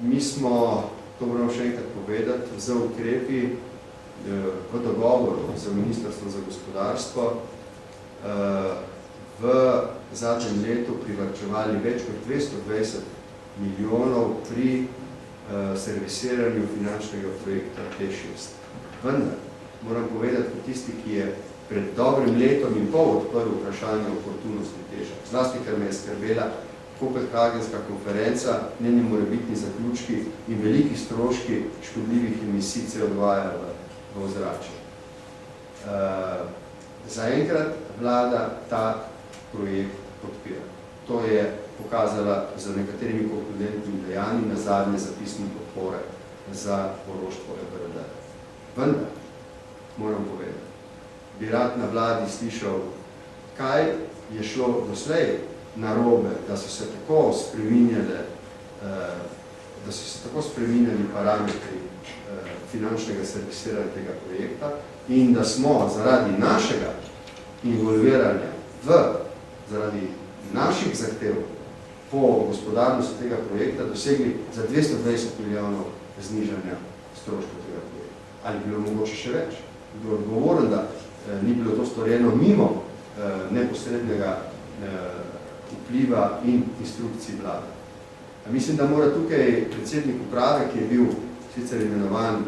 Mi smo, to moram še enkrat povedati, za ukrepi v dogovoru za Ministrstvo za gospodarstvo v zadnjem letu privarčevali več kot 220 milijonov pri servisiranju finančnega projekta T6. Vendar, moram povedati kot tisti, ki je pred dobrim letom in pol odprl vprašanje oportunosti teža. Zlasti, ker me je skrbela Kopenhagenska konferenca, njeni morebitni zaključki in veliki stroški škodljivih emisij CO2 v ozračju. Zaenkrat vlada ta projekt podpira. To je pokazala z nekaterimi konkludentnimi dejanji na zadnje zapisne podpore za poroštvo EBRD. Vendar, moram povedati, bi rad na vladi slišal, kaj je šlo doslej narobe, da so se tako spreminjali parametri finančnega servisiranja tega projekta in da smo zaradi našega involviranja zaradi naših zahtev po gospodarnosti tega projekta dosegli za 220 milijonov znižanja stroškov tega projekta. Ali bilo mogoče še več? Bilo odgovoren, da ni bilo to storjeno mimo neposrednega vpliva in instrukcij vlade. Mislim, da mora tukaj predsednik uprave, ki je bil sicer imenovan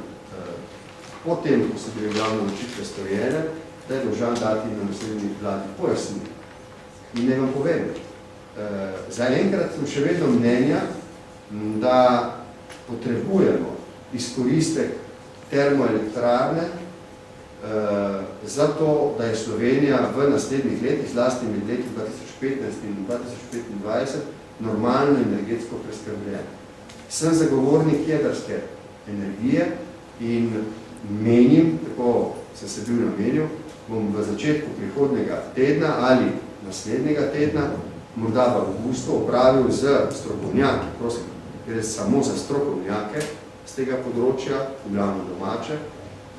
potem, ko so bile glavne odločitve storjene, da je dolžan dati na naslednji vladi pojasniti. In ne vam povem, zaenkrat sem še vedno mnenja, da potrebujemo izkoristek termoelektrarne zato, da je Slovenija v naslednjih letih, zlasti med leti 2015 in 2025, normalno energetsko preskrbljena. Sem zagovornik jedrske energije in menim, tako sem se bil namenil, bom v začetku prihodnega tedna ali naslednjega tedna, morda v avgustu, opravil z strokovnjaki, prosim, gre samo za strokovnjake z tega področja, glavno domače,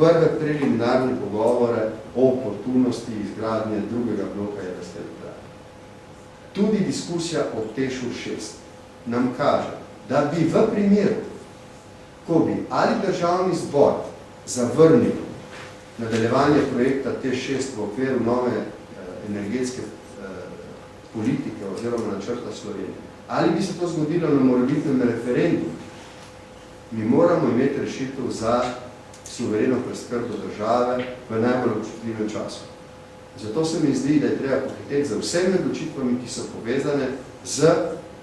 prve preliminarne pogovore o oportunosti izgradnje drugega bloka jedrske elektrarne. Tudi diskusija o Tešu 6 nam kaže, da bi v primeru, ko bi ali državni zbor zavrnil nadaljevanje projekta T6 v okviru nove energetske politike oziroma načrta Slovenije, ali bi se to zgodilo na morebitnem referendumu, mi moramo imeti rešitev za suvereno preskrbo države v najbolj občutljivem času. Zato se mi zdi, da je treba pohiteti za vsemi odločitvami, ki so povezane z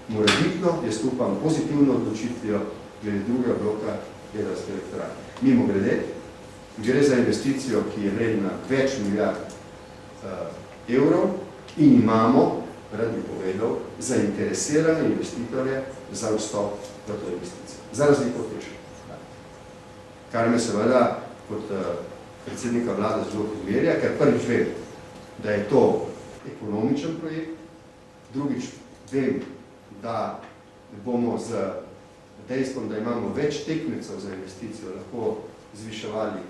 morebitno, jaz upam, pozitivno odločitvijo glede drugega bloka jedrske elektrarne. Mimo grede, gre za investicijo, ki je vredna več milijard evrov in imamo, rad bi povedal, zainteresirane investitorje za vstop v to investicijo. Za razliko od Teša. Kar me seveda kot predsednika vlade zelo pomirja, ker prvič vem, da je to ekonomičen projekt, drugič vem, da bomo z dejstvom, da imamo več tekmecev za investicijo, lahko zviševali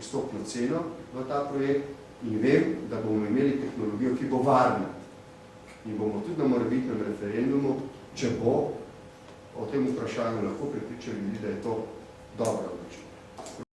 vstopno ceno v ta projekt in vem, da bomo imeli tehnologijo, ki bo varna. In bomo tudi na morebitnem referendumu, če bo o tem vprašanju lahko prepričali ljudi, da je to dobra odločitev.